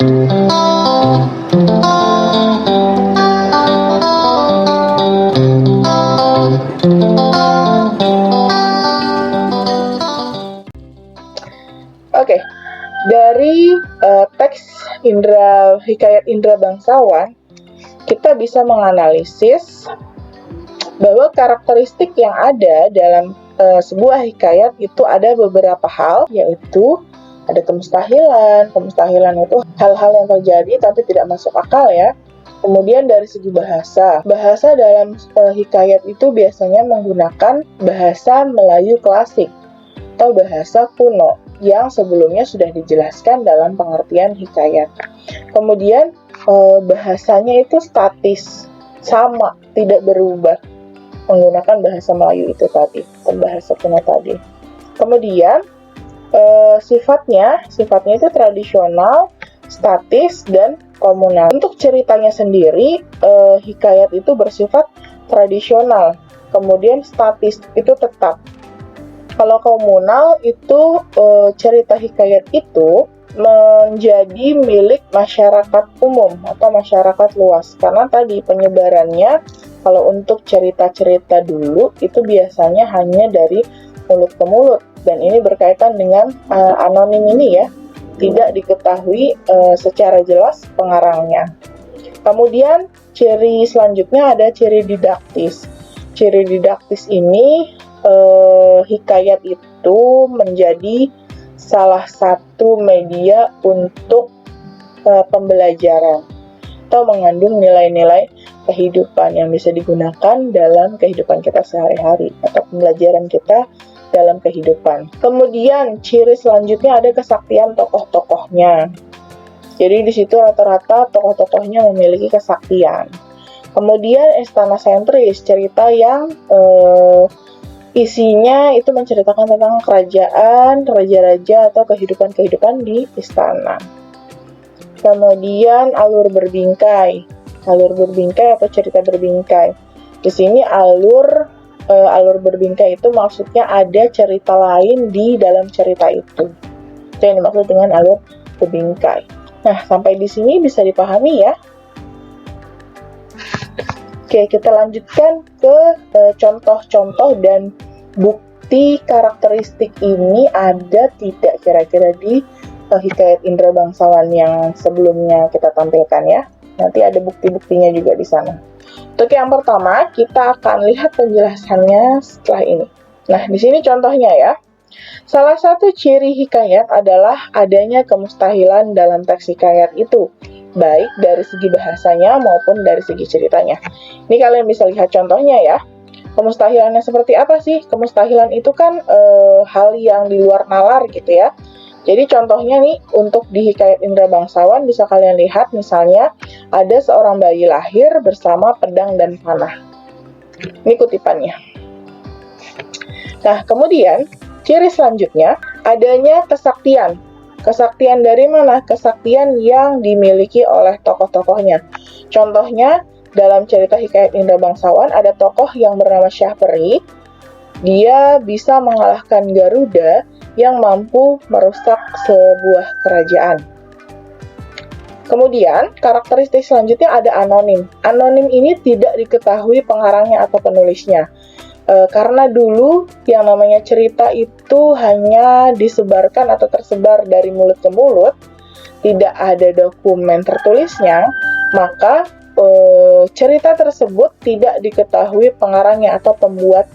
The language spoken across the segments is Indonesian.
Oke, dari teks hikayat Indra Bangsawan, kita bisa menganalisis bahwa karakteristik yang ada dalam sebuah hikayat itu ada beberapa hal, yaitu ada kemustahilan. Kemustahilan itu hal-hal yang terjadi tapi tidak masuk akal ya. Kemudian dari segi bahasa dalam hikayat itu biasanya menggunakan bahasa Melayu klasik atau bahasa kuno yang sebelumnya sudah dijelaskan dalam pengertian hikayat. Kemudian bahasanya itu statis, sama, tidak berubah, menggunakan bahasa Melayu itu tadi, atau bahasa kuno tadi. Kemudian sifatnya itu tradisional, statis, dan komunal. Untuk ceritanya sendiri, hikayat itu bersifat tradisional, kemudian statis itu tetap. Kalau komunal itu cerita hikayat itu menjadi milik masyarakat umum atau masyarakat luas, karena tadi penyebarannya kalau untuk cerita-cerita dulu itu biasanya hanya dari mulut ke mulut, dan ini berkaitan dengan anonim ini ya, tidak diketahui secara jelas pengarangnya. Kemudian ciri selanjutnya ada ciri didaktis. Ciri didaktis ini hikayat itu menjadi salah satu media untuk pembelajaran atau mengandung nilai-nilai kehidupan yang bisa digunakan dalam kehidupan kita sehari-hari atau pembelajaran kita dalam kehidupan. Kemudian ciri selanjutnya ada kesaktian tokoh-tokohnya. Jadi di situ rata-rata tokoh-tokohnya memiliki kesaktian. Kemudian istana sentris, cerita yang isinya itu menceritakan tentang kerajaan, raja-raja atau kehidupan-kehidupan di istana. Kemudian alur berbingkai atau cerita berbingkai. Di sini alur berbingkai itu maksudnya ada cerita lain di dalam cerita itu. Itu yang dimaksud dengan alur berbingkai. Nah, sampai di sini bisa dipahami ya. Oke, kita lanjutkan ke contoh-contoh dan bukti karakteristik ini ada tidak kira-kira di hikayat Indra Bangsawan yang sebelumnya kita tampilkan ya. Nanti ada bukti-buktinya juga di sana. Untuk yang pertama, kita akan lihat penjelasannya setelah ini. Nah, di sini contohnya ya. Salah satu ciri hikayat adalah adanya kemustahilan dalam teks hikayat itu, baik dari segi bahasanya maupun dari segi ceritanya. Ini kalian bisa lihat contohnya ya. Kemustahilannya seperti apa sih? Kemustahilan itu kan hal yang di luar nalar gitu ya. Jadi contohnya nih, untuk di hikayat Indra Bangsawan bisa kalian lihat misalnya ada seorang bayi lahir bersama pedang dan panah. Ini kutipannya. Nah, kemudian ciri selanjutnya adanya kesaktian. Kesaktian dari mana? Kesaktian yang dimiliki oleh tokoh-tokohnya. Contohnya dalam cerita hikayat Indra Bangsawan ada tokoh yang bernama Syahperi. Dia bisa mengalahkan Garuda yang mampu merusak sebuah kerajaan. Kemudian, karakteristik selanjutnya ada anonim. Anonim ini tidak diketahui pengarangnya atau penulisnya. Karena dulu yang namanya cerita itu hanya disebarkan atau tersebar dari mulut ke mulut, tidak ada dokumen tertulisnya, maka cerita tersebut tidak diketahui pengarangnya atau pembuat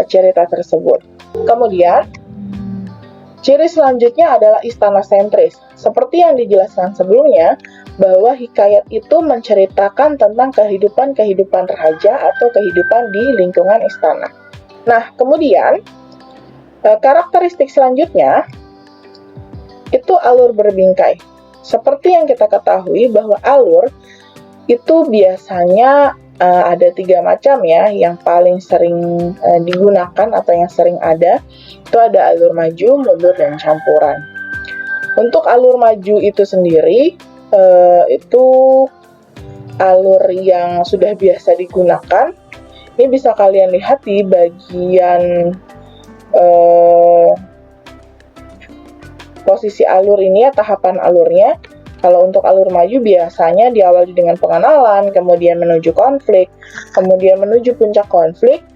cerita tersebut. Kemudian, ciri selanjutnya adalah istana sentris. Seperti yang dijelaskan sebelumnya, bahwa hikayat itu menceritakan tentang kehidupan raja atau kehidupan di lingkungan istana. Nah, kemudian, karakteristik selanjutnya, itu alur berbingkai. Seperti yang kita ketahui bahwa alur itu biasanya ada 3 macam ya, yang paling sering digunakan atau yang sering ada, itu ada alur maju, mundur, dan campuran. Untuk alur maju itu sendiri, itu alur yang sudah biasa digunakan. Ini bisa kalian lihat di bagian posisi alur ini ya, tahapan alurnya. Kalau untuk alur maju biasanya diawali dengan pengenalan, kemudian menuju konflik, kemudian menuju puncak konflik,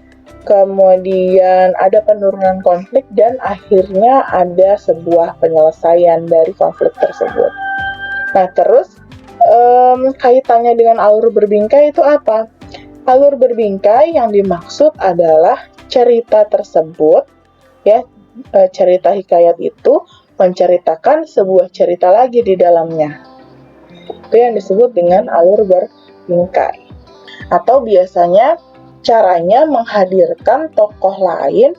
kemudian ada penurunan konflik, dan akhirnya ada sebuah penyelesaian dari konflik tersebut. Nah, terus kaitannya dengan alur berbingkai itu apa? Alur berbingkai yang dimaksud adalah cerita tersebut, ya, cerita hikayat itu menceritakan sebuah cerita lagi di dalamnya. Itu yang disebut dengan alur berbingkai. Atau biasanya caranya menghadirkan tokoh lain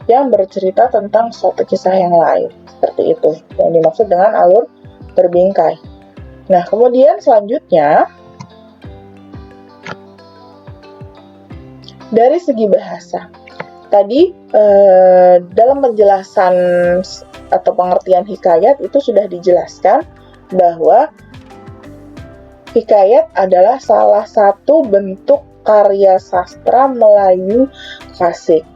yang bercerita tentang suatu kisah yang lain. Seperti itu yang dimaksud dengan alur berbingkai. Nah, kemudian selanjutnya dari segi bahasa. Tadi dalam penjelasan atau pengertian hikayat itu sudah dijelaskan bahwa hikayat adalah salah satu bentuk karya sastra Melayu klasik.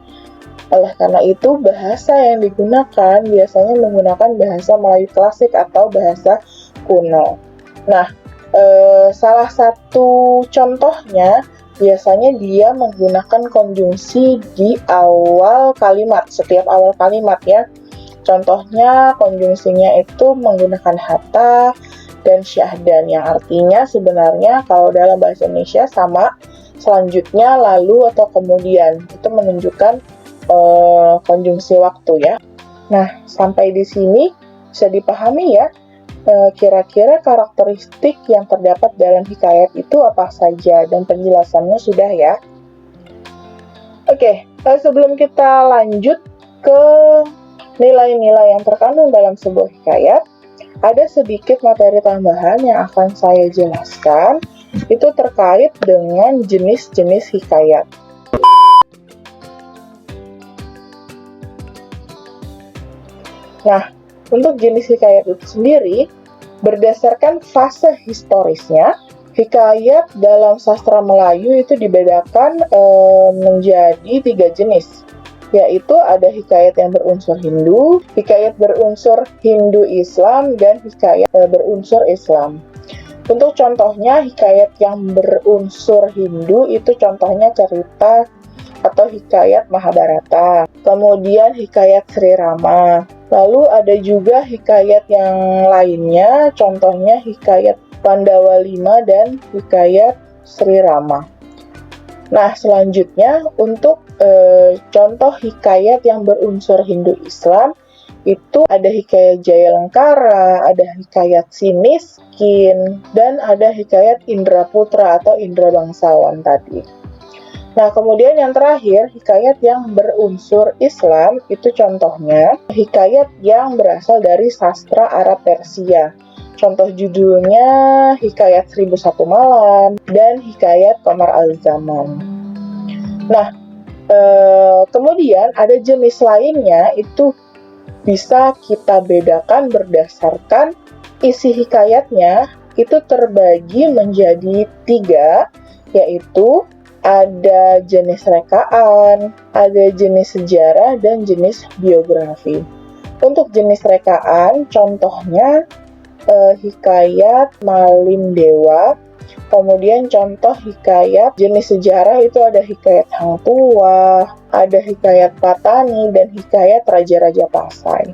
Oleh karena itu, bahasa yang digunakan biasanya menggunakan bahasa Melayu klasik atau bahasa kuno. Nah, salah satu contohnya biasanya dia menggunakan konjungsi di awal kalimat, setiap awal kalimat ya. Contohnya konjungsinya itu menggunakan hatta dan syahdan, yang artinya sebenarnya kalau dalam bahasa Indonesia sama, selanjutnya, lalu, atau kemudian. Itu menunjukkan konjungsi waktu ya. Nah, sampai di sini bisa dipahami ya, kira-kira karakteristik yang terdapat dalam hikayat itu apa saja, dan penjelasannya sudah ya. Oke, sebelum kita lanjut ke nilai-nilai yang terkandung dalam sebuah hikayat, ada sedikit materi tambahan yang akan saya jelaskan, itu terkait dengan jenis-jenis hikayat. Nah, untuk jenis hikayat itu sendiri, berdasarkan fase historisnya, hikayat dalam sastra Melayu itu dibedakan menjadi 3 jenis, yaitu ada hikayat yang berunsur Hindu, hikayat berunsur Hindu-Islam, dan hikayat berunsur Islam. Untuk contohnya, hikayat yang berunsur Hindu itu contohnya cerita atau hikayat Mahabharata, kemudian hikayat Sri Rama. Lalu ada juga hikayat yang lainnya, contohnya hikayat Pandawa V dan hikayat Sri Rama. Nah, selanjutnya untuk contoh hikayat yang berunsur Hindu-Islam, itu ada hikayat Jayalengkara, ada hikayat Siniskin, dan ada hikayat Indraputra atau Indra Bangsawan tadi. Nah, kemudian yang terakhir, hikayat yang berunsur Islam, itu contohnya hikayat yang berasal dari sastra Arab Persia. Contoh judulnya Hikayat 1001 Malam dan Hikayat Qamar al-Zaman. Nah, kemudian ada jenis lainnya, itu bisa kita bedakan berdasarkan isi hikayatnya, itu terbagi menjadi 3, yaitu ada jenis rekaan, ada jenis sejarah, dan jenis biografi. Untuk jenis rekaan, contohnya hikayat Malim Dewa, kemudian contoh hikayat jenis sejarah itu ada hikayat Hang Tuah, ada hikayat Patani, dan hikayat Raja-Raja Pasai.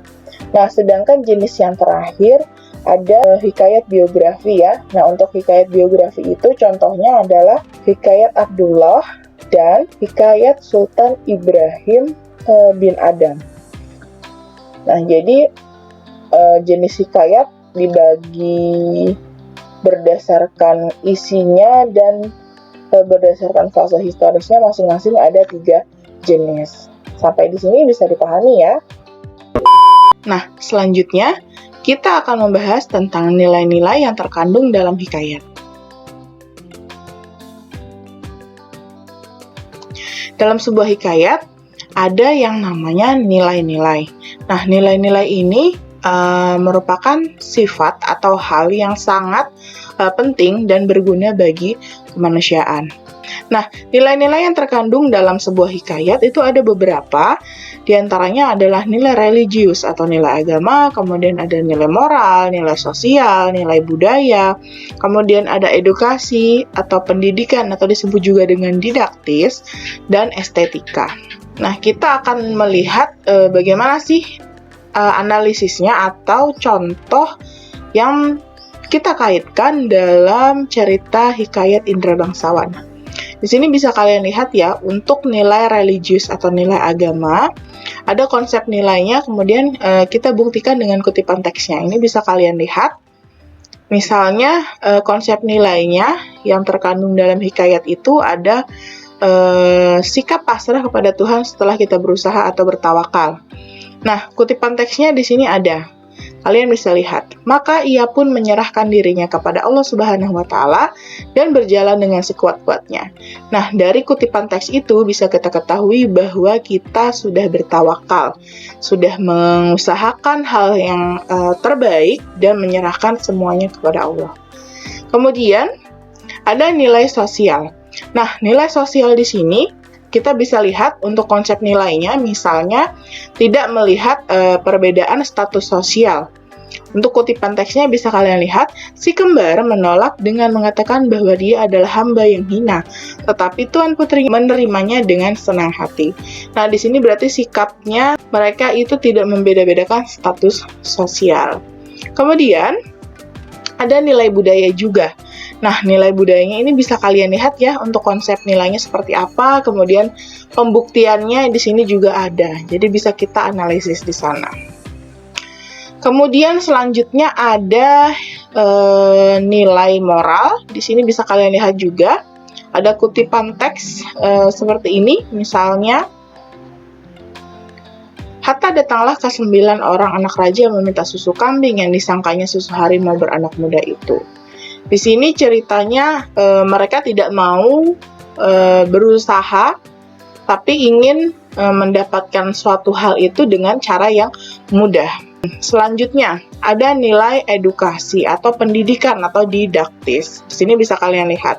Nah, sedangkan jenis yang terakhir ada hikayat biografi ya. Nah, untuk hikayat biografi itu contohnya adalah hikayat Abdullah dan hikayat Sultan Ibrahim bin Adam. Nah, jadi jenis hikayat dibagi berdasarkan isinya dan berdasarkan fase historisnya masing-masing ada 3 jenis. Sampai di sini bisa dipahami ya. Nah, selanjutnya kita akan membahas tentang nilai-nilai yang terkandung dalam hikayat. Dalam sebuah hikayat, ada yang namanya nilai-nilai. Nah, nilai-nilai ini merupakan sifat atau hal yang sangat penting dan berguna bagi kemanusiaan. Nah, nilai-nilai yang terkandung dalam sebuah hikayat itu ada beberapa, di antaranya adalah nilai religius atau nilai agama, kemudian ada nilai moral, nilai sosial, nilai budaya, kemudian ada edukasi atau pendidikan atau disebut juga dengan didaktis, dan estetika. Nah, kita akan melihat bagaimana sih analisisnya atau contoh yang kita kaitkan dalam cerita Hikayat Indra Bangsawan. Di sini bisa kalian lihat ya, untuk nilai religius atau nilai agama, ada konsep nilainya, kemudian kita buktikan dengan kutipan teksnya. Ini bisa kalian lihat. Misalnya, konsep nilainya yang terkandung dalam hikayat itu ada sikap pasrah kepada Tuhan setelah kita berusaha atau bertawakal. Nah, kutipan teksnya di sini ada. Kalian bisa lihat, maka ia pun menyerahkan dirinya kepada Allah Subhanahu wa Ta'ala dan berjalan dengan sekuat-kuatnya. Nah, dari kutipan teks itu bisa kita ketahui bahwa kita sudah bertawakal, sudah mengusahakan hal yang terbaik dan menyerahkan semuanya kepada Allah. Kemudian, ada nilai sosial. Nah, nilai sosial di sini kita bisa lihat untuk konsep nilainya, misalnya tidak melihat perbedaan status sosial. Untuk kutipan teksnya bisa kalian lihat, si kembar menolak dengan mengatakan bahwa dia adalah hamba yang hina, tetapi Tuan Putri menerimanya dengan senang hati. Nah, di sini berarti sikapnya mereka itu tidak membeda-bedakan status sosial. Kemudian, ada nilai budaya juga. Nah, nilai budayanya ini bisa kalian lihat ya, untuk konsep nilainya seperti apa, kemudian pembuktiannya di sini juga ada. Jadi bisa kita analisis di sana. Kemudian selanjutnya ada nilai moral. Di sini bisa kalian lihat juga. Ada kutipan teks seperti ini, misalnya, Hatta datanglah ke 9 orang anak raja meminta susu kambing yang disangkanya susu harimau beranak muda itu. Di sini ceritanya mereka tidak mau berusaha, tapi ingin mendapatkan suatu hal itu dengan cara yang mudah. Selanjutnya, ada nilai edukasi atau pendidikan atau didaktis. Di sini bisa kalian lihat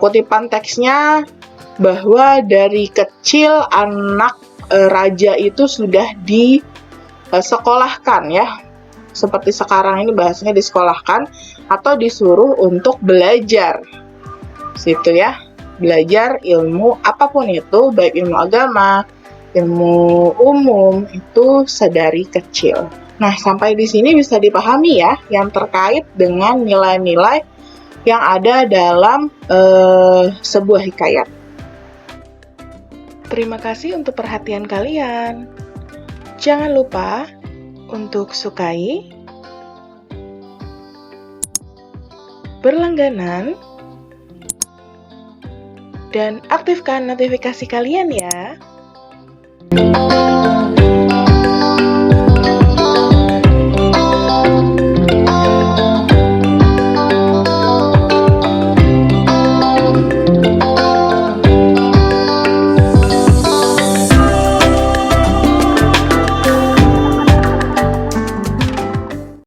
kutipan teksnya bahwa dari kecil anak raja itu sudah disekolahkan ya. Seperti sekarang ini bahasanya disekolahkan atau disuruh untuk belajar. Situ ya, belajar ilmu apapun itu, baik ilmu agama, ilmu umum, itu sedari kecil. Nah, sampai di sini bisa dipahami ya, yang terkait dengan nilai-nilai yang ada dalam sebuah hikayat. Terima kasih untuk perhatian kalian. Jangan lupa untuk sukai, berlangganan, dan aktifkan notifikasi kalian ya.